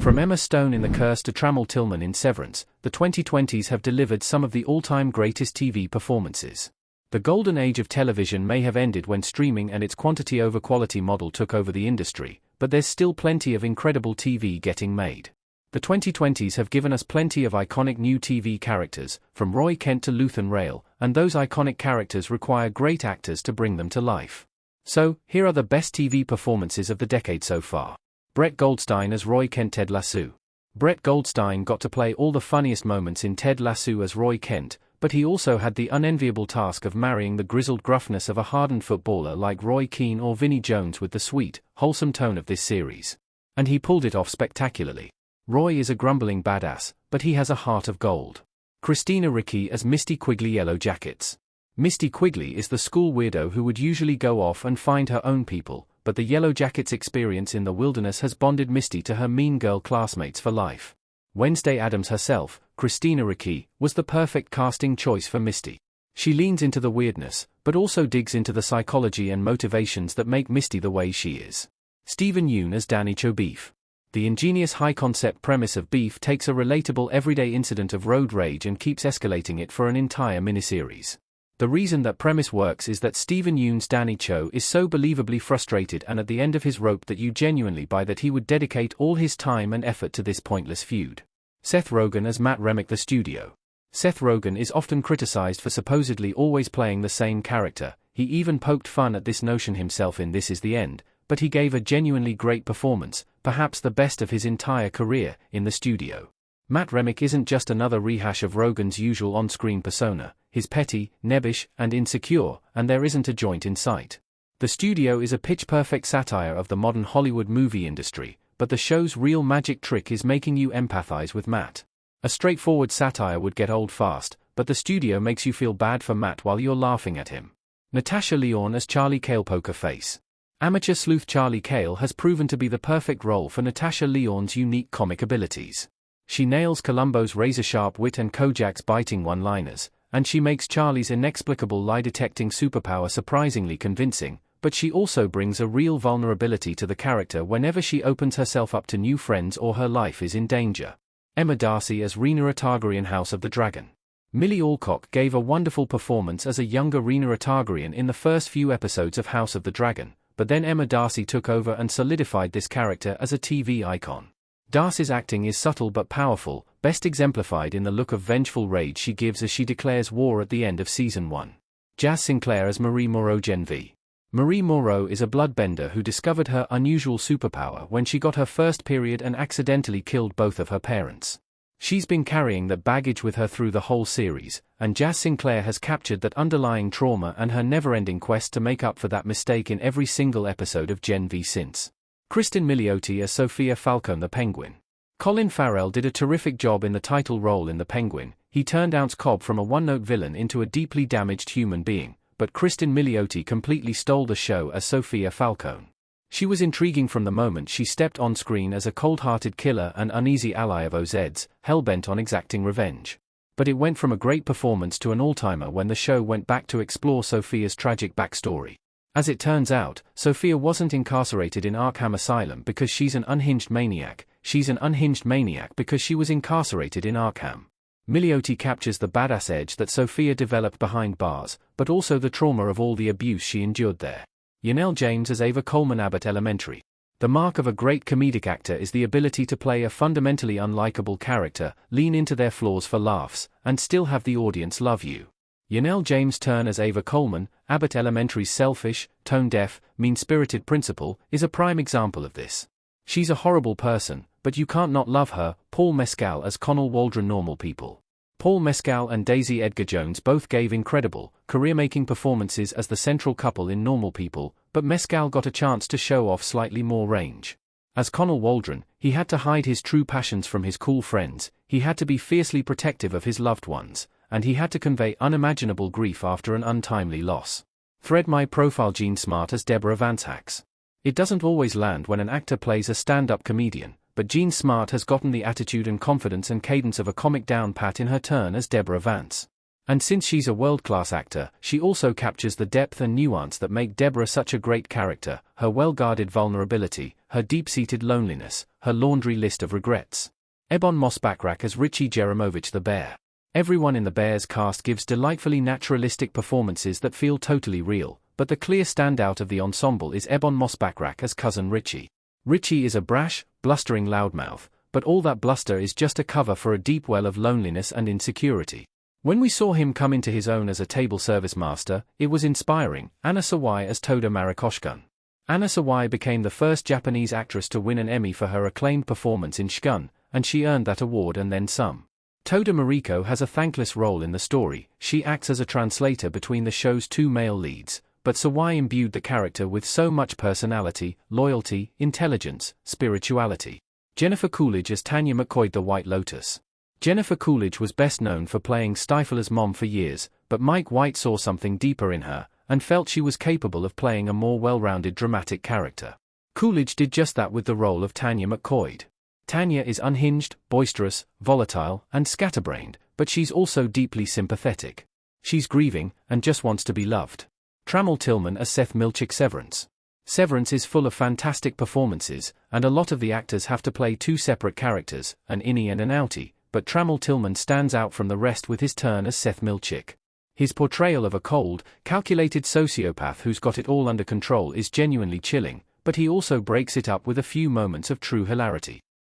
From Emma Stone in The Curse to Trammell Tillman in Severance, the 2020s have delivered some of the all-time greatest TV performances. The golden age of television may have ended when streaming and its quantity over quality model took over the industry, but there's still plenty of incredible TV getting made. The 2020s have given us plenty of iconic new TV characters, from Roy Kent to Luthen Rail, and those iconic characters require great actors to bring them to life. So, here are the best TV performances of the decade so far. Brett Goldstein as Roy Kent. Ted Lasso. Brett Goldstein got to play all the funniest moments in Ted Lasso as Roy Kent, but he also had the unenviable task of marrying the grizzled gruffness of a hardened footballer like Roy Keane or Vinnie Jones with the sweet, wholesome tone of this series. And he pulled it off spectacularly. Roy is a grumbling badass, but he has a heart of gold. Christina Ricci as Misty Quigley. Yellow Jackets. Misty Quigley is the school weirdo who would usually go off and find her own people, but the Yellow Jackets' experience in the wilderness has bonded Misty to her mean girl classmates for life. Wednesday Addams herself, Christina Ricci, was the perfect casting choice for Misty. She leans into the weirdness, but also digs into the psychology and motivations that make Misty the way she is. Stephen Yeun as Danny Cho. Beef. The ingenious high-concept premise of Beef takes a relatable everyday incident of road rage and keeps escalating it for an entire miniseries. The reason that premise works is that Stephen Yeun's Danny Cho is so believably frustrated and at the end of his rope that you genuinely buy that he would dedicate all his time and effort to this pointless feud. Seth Rogen as Matt Remick. The Studio. Seth Rogen is often criticized for supposedly always playing the same character. He even poked fun at this notion himself in This Is the End, but he gave a genuinely great performance, perhaps the best of his entire career, in The Studio. Matt Remick isn't just another rehash of Rogen's usual on-screen persona. He's petty, nebbish, and insecure, and there isn't a joint in sight. The Studio is a pitch-perfect satire of the modern Hollywood movie industry, but the show's real magic trick is making you empathize with Matt. A straightforward satire would get old fast, but The Studio makes you feel bad for Matt while you're laughing at him. Natasha Lyonne as Charlie Cale. Poker Face. Amateur sleuth Charlie Cale has proven to be the perfect role for Natasha Lyonne's unique comic abilities. She nails Columbo's razor-sharp wit and Kojak's biting one-liners, and she makes Charlie's inexplicable lie-detecting superpower surprisingly convincing, but she also brings a real vulnerability to the character whenever she opens herself up to new friends or her life is in danger. Emma Darcy as Rhaenyra Targaryen. House of the Dragon. Millie Alcock gave a wonderful performance as a younger Rhaenyra Targaryen in the first few episodes of House of the Dragon, but then Emma Darcy took over and solidified this character as a TV icon. Darcy's acting is subtle but powerful, best exemplified in the look of vengeful rage she gives as she declares war at the end of Season 1. Jazz Sinclair as Marie Moreau. Gen V. Marie Moreau is a bloodbender who discovered her unusual superpower when she got her first period and accidentally killed both of her parents. She's been carrying that baggage with her through the whole series, and Jazz Sinclair has captured that underlying trauma and her never-ending quest to make up for that mistake in every single episode of Gen V since. Kristen Milioti as Sophia Falcone. The Penguin. Colin Farrell did a terrific job in the title role in The Penguin. He turned Ounce Cobb from a one-note villain into a deeply damaged human being, but Kristen Milioti completely stole the show as Sophia Falcone. She was intriguing from the moment she stepped on screen as a cold-hearted killer and uneasy ally of OZ's, hell-bent on exacting revenge. But it went from a great performance to an all-timer when the show went back to explore Sophia's tragic backstory. As it turns out, Sophia wasn't incarcerated in Arkham Asylum because she's an unhinged maniac. She's an unhinged maniac because she was incarcerated in Arkham. Milioti captures the badass edge that Sophia developed behind bars, but also the trauma of all the abuse she endured there. Yanelle James as Ava Coleman. Abbott Elementary. The mark of a great comedic actor is the ability to play a fundamentally unlikable character, lean into their flaws for laughs, and still have the audience love you. Yanelle James' turn as Ava Coleman, Abbott Elementary's selfish, tone-deaf, mean-spirited principal, is a prime example of this. She's a horrible person, but you can't not love her. Paul Mescal as Connell Waldron. Normal People. Paul Mescal and Daisy Edgar Jones both gave incredible, career-making performances as the central couple in Normal People, but Mescal got a chance to show off slightly more range. As Connell Waldron, he had to hide his true passions from his cool friends, he had to be fiercely protective of his loved ones, and he had to convey unimaginable grief after an untimely loss. Thread My Profile. Jean Smart as Deborah Vance. Hacks. It doesn't always land when an actor plays a stand-up comedian, but Jean Smart has gotten the attitude and confidence and cadence of a comic down pat in her turn as Deborah Vance. And since she's a world-class actor, she also captures the depth and nuance that make Deborah such a great character, her well-guarded vulnerability, her deep-seated loneliness, her laundry list of regrets. Ebon Moss-Bachrach as Richie Jeremovich the Bear. Everyone in the Bear's cast gives delightfully naturalistic performances that feel totally real, but the clear standout of the ensemble is Ebon Moss-Bachrach as Cousin Richie. Richie is a brash, blustering loudmouth, but all that bluster is just a cover for a deep well of loneliness and insecurity. When we saw him come into his own as a table service master, it was inspiring. Anna Sawai as Toda Marikoshkun. Anna Sawai became the first Japanese actress to win an Emmy for her acclaimed performance in Shkun, and she earned that award and then some. Toda Mariko has a thankless role in the story. She acts as a translator between the show's two male leads, but Sawai imbued the character with so much personality, loyalty, intelligence, spirituality. Jennifer Coolidge as Tanya McCoy the White Lotus. Jennifer Coolidge was best known for playing Stifler's mom for years, but Mike White saw something deeper in her, and felt she was capable of playing a more well-rounded dramatic character. Coolidge did just that with the role of Tanya McCoy. Tanya is unhinged, boisterous, volatile, and scatterbrained, but she's also deeply sympathetic. She's grieving, and just wants to be loved. Trammell Tillman as Seth Milchick Severance. Severance is full of fantastic performances, and a lot of the actors have to play two separate characters, an innie and an outie, but Trammell Tillman stands out from the rest with his turn as Seth Milchick. His portrayal of a cold, calculated sociopath who's got it all under control is genuinely chilling, but he also breaks it up with a few moments of true hilarity.